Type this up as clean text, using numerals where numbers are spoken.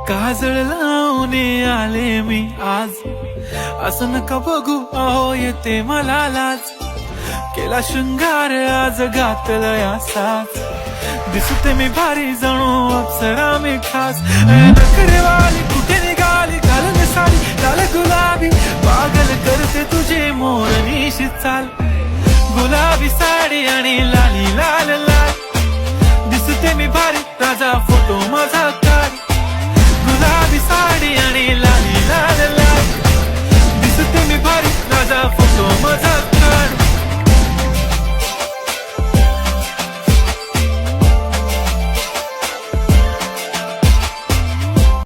काजळ लावून आले मी आज, असं नका बघू अहो येते मला लाज. केला शृंगार आज घातलं असाच, दिसते मी भारी जणू अप्सरा मी खास. नखरेवाली कुठे निघाली घालून साडी लाल गुलाबी, पागल करते तुझे मोरनीशी चाल. गुलाबी साडी आणि लाली लाल लाल, दिसते मी भारी राजा फोटो माझा काढ.